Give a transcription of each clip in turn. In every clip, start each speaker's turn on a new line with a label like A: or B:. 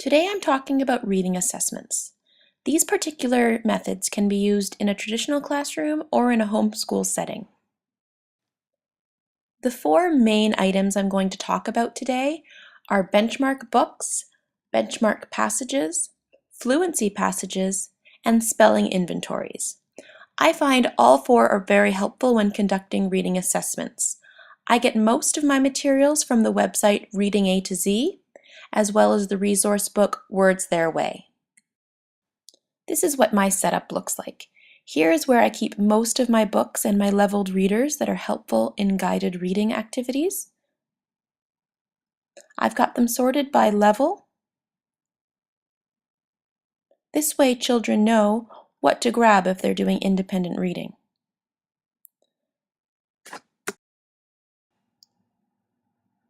A: Today I'm talking about reading assessments. These particular methods can be used in a traditional classroom or in a homeschool setting. The four main items I'm going to talk about today are benchmark books, benchmark passages, fluency passages, and spelling inventories. I find all four are very helpful when conducting reading assessments. I get most of my materials from the website Reading A to Z, as well as the resource book Words Their Way. This is what my setup looks like. Here is where I keep most of my books and my leveled readers that are helpful in guided reading activities. I've got them sorted by level. This way children know what to grab if they're doing independent reading.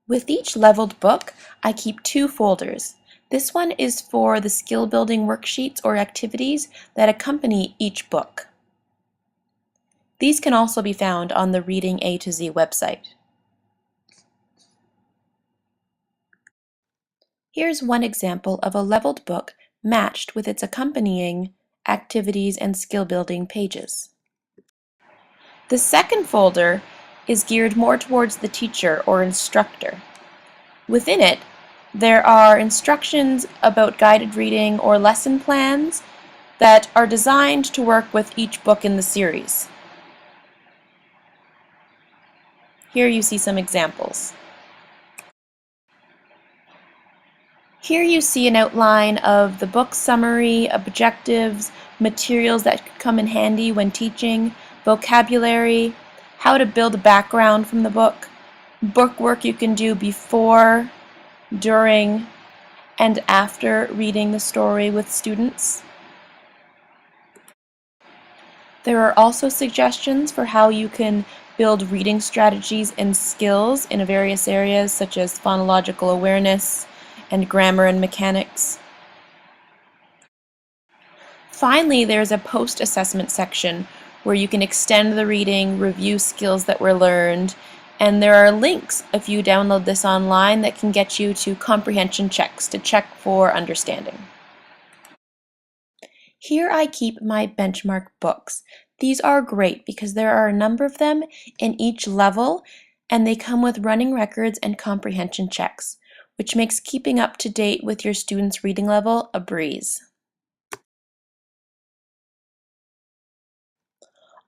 A: With each leveled book, I keep two folders. This one is for the skill building worksheets or activities that accompany each book. These can also be found on the Reading A to Z website. Here's one example of a leveled book matched with its accompanying activities and skill building pages. The second folder is geared more towards the teacher or instructor. Within it, there are instructions about guided reading or lesson plans that are designed to work with each book in the series. Here you see some examples. Here you see an outline of the book summary, objectives, materials that could come in handy when teaching, vocabulary, how to build a background from the book, book work you can do before, during, and after reading the story with students. There are also suggestions for how you can build reading strategies and skills in various areas such as phonological awareness and grammar and mechanics. Finally, there's a post-assessment section where you can extend the reading, review skills that were learned, and there are links if you download this online that can get you to comprehension checks to check for understanding. Here I keep my benchmark books. These are great because there are a number of them in each level and they come with running records and comprehension checks, which makes keeping up to date with your students' reading level a breeze.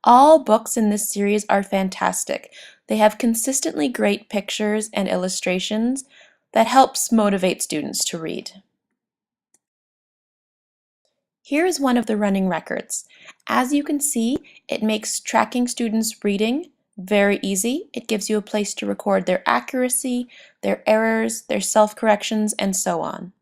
A: All books in this series are fantastic. They have consistently great pictures and illustrations that helps motivate students to read. Here is one of the running records. As you can see, it makes tracking students' reading very easy. It gives you a place to record their accuracy, their errors, their self-corrections, and so on.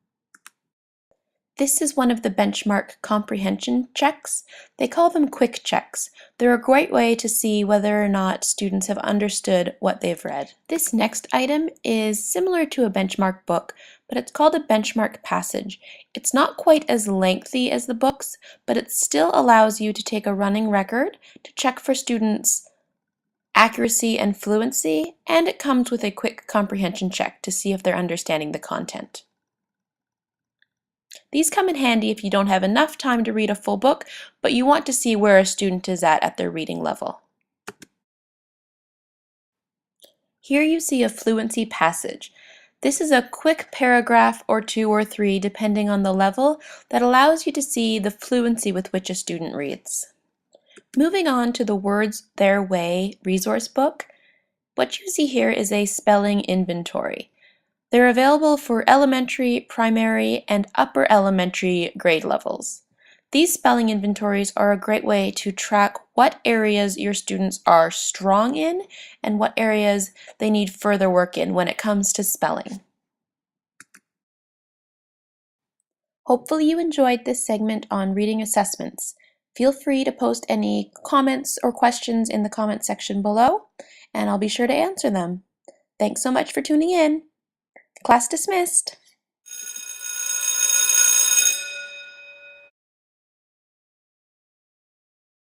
A: This is one of the benchmark comprehension checks. They call them quick checks. They're a great way to see whether or not students have understood what they've read. This next item is similar to a benchmark book, but it's called a benchmark passage. It's not quite as lengthy as the books, but it still allows you to take a running record to check for students' accuracy and fluency, and it comes with a quick comprehension check to see if they're understanding the content. These come in handy if you don't have enough time to read a full book, but you want to see where a student is at their reading level. Here you see a fluency passage. This is a quick paragraph or two or three, depending on the level, that allows you to see the fluency with which a student reads. Moving on to the Words Their Way resource book, what you see here is a spelling inventory. They're available for elementary, primary, and upper elementary grade levels. These spelling inventories are a great way to track what areas your students are strong in and what areas they need further work in when it comes to spelling. Hopefully you enjoyed this segment on reading assessments. Feel free to post any comments or questions in the comment section below, and I'll be sure to answer them. Thanks so much for tuning in. Class dismissed.